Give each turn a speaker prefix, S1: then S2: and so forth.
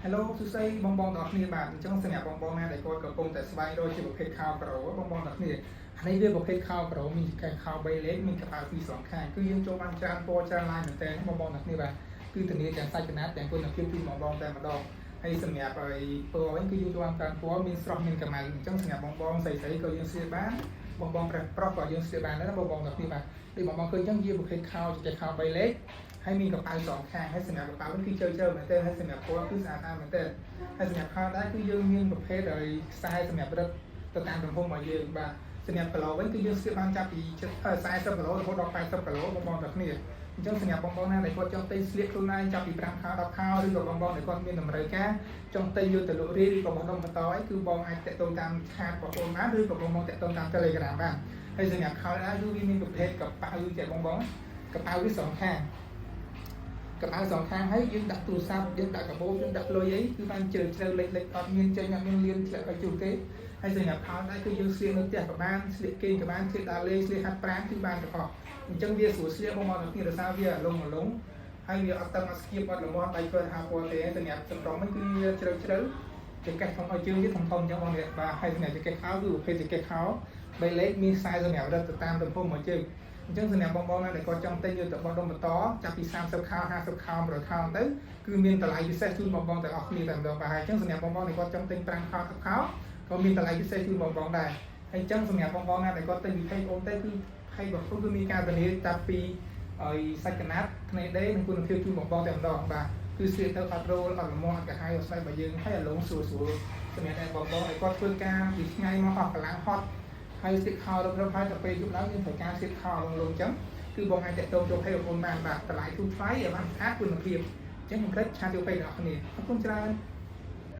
S1: Hello សួស្តីបងប្អូនទាំងអស់គ្នាបាទអញ្ចឹងសម្រាប់បងប្អូនណាដែលគាត់កំពុងតែស្វែងរកជាប្រភេទខោក្រអូបងប្អូនទាំងអស់គ្នានេះវាប្រភេទខោក្រអូមានកែខោ3លេខមានកប៉ាល់ពីរសងខាងគឺយើងចូលបានច្រើនពណ៌ច្រើនឡាយមែនទែនបងប្អូនទាំងអស់គ្នាបាទគឺធានាទាំងសាច់ចំណាត់ទាំងគុណភាពពីបងប្អូនតែម្ដងហើយសម្រាប់ឲ្យពណ៌វិញគឺយើងចូលបានច្រើនពណ៌មានស្រស់មានកម្ៅអញ្ចឹងសម្រាប់បងប្អូនស្រីក៏យើងស្លៀកបានបងប្អូនប្រុសក៏យើងស្លៀកបានដែរបងប្អូនទាំងអស់គ្នាបាទដូចបងប្អូនឃើញអញ្ចឹងវាប្រភេទខោជាខោ3លេខហើយមានកប៉ៅសងខាងហើយសម្រាប់កប៉ៅវិញគឺជើមែនទែនហើយសម្រាប់ពណ៌គឺស្អាតមែនទែនហើយសម្រាប់ខោដែរគឺយើងមានប្រភេទឲ្យខ្សែសម្រាប់រឹតទៅតាមទំហំរបស់យើងបាទសម្រាប់គីឡូវិញគឺយើងស្ទាបបានចាប់ពី40គីឡូរហូតដល់80គីឡូបងប្អូនទាំងគ្នាអញ្ចឹងសម្រាប់បងប្អូនណាដែលគាត់ចង់ទិញស្លៀកខ្លួនឯងចាប់ពី5ខោ10ខោឬក៏បងប្អូនដែលគាត់មានតម្រូវការចង់ទិញយកទៅលក់រាយឬក៏បងប្អូនបន្តឲ្យគឺបងអាចតាក់ទងតាមឆាតរបស់បងបានឬក៏បងប្អូនតាក់ទងតាម Telegram បានហើយសម្រាប់ខោដែរគឺវាមានប្រភេទកប៉ៅចេះបងប្អូនកប៉ៅវាសងខាងកប៉ៅសងខាងហើយយើងដាក់ទូរស័ព្ទយើងដាក់កាបូបយើងដាក់លុយអីគឺបានជ្រៅលេខអត់មានចេញអត់មានលៀនធ្លាក់ឲ្យជួបទេហើយសម្រាប់ខោដែរគឺយើងស្លៀកនៅផ្ទះក៏បានស្លៀកគេងក៏បានស្លៀកដើរលេងស្លៀកហាត់ប្រាណគឺបានទាំងអស់អញ្ចឹងវាស្រួលស្លៀកបងប្អូនទាំងគ្នាដោយសារវាលងហើយវាអត់តឹងអត់ស្គៀបអត់ល្មមដៃគាត់ហាពណ៌ទេសម្រាប់សម្រងហ្នឹងគឺវាជ្រៅចង្កេះធំឲ្យជើងវាធំអញ្ចឹងបងប្អូនបាទហើយសម្រាប់ចង្កេះខោគឺប្រភេទចង្កេះខោ3លេខមានខ្សែសម្រាប់រឹតទៅតាមទំហំរបស់ជើងអញ្ចឹងសម្រាប់បងប្អូនណាដែលគាត់ចង់ទិញយកទៅបោះដុំបន្តចាប់ពី30ខោ50ខោ100ខោទៅគឺមានតម្លៃពិសេសជូនបងប្អូនទាំងអស់គ្នាតែម្ដងបាទហើយអញ្ចឹងសម្រាប់បងប្អូនដែលគាត់ចង់ទិញ5ខោ10ខោក៏មានតម្លៃពិសេសជូនបងប្អូនដែរហើយអញ្ចឹងសម្រាប់បងប្អូនណាដែលគាត់ទិញពីផេកអូនទៅគឺផេករបស់ខ្ញុំគឺមានការធានាចាប់ពីឲ្យសាច់កណាត់ថ្នេដេនិងគុណភាពជូនបងប្អូនតែម្ដងបាទគឺស្លៀកទៅអត់រោលអត់ល្មមអត់កាហាយអត់ស្បែករបស់យើងហើយអាឡងស្រួលសម្រាប់តែបងប្អូនដែលគាត់ធ្វើការពីថ្ងៃមកអស់កម្លាំងហត់ហើយស្លៀកខោរឹបហើយទៅពេលយប់ឡើងយើងត្រូវការស្លៀកខោលងអញ្ចឹងគឺបងអាចតាក់ទងចូលផេករបស់បានបាទតម្លៃទូថ្លៃឲ្យបានស្អាតគុណភាពអញ្ចឹងខ្ញុំគិតឆាតចូលផេករបស់អ្នកគ្នាអរគុណច្រើន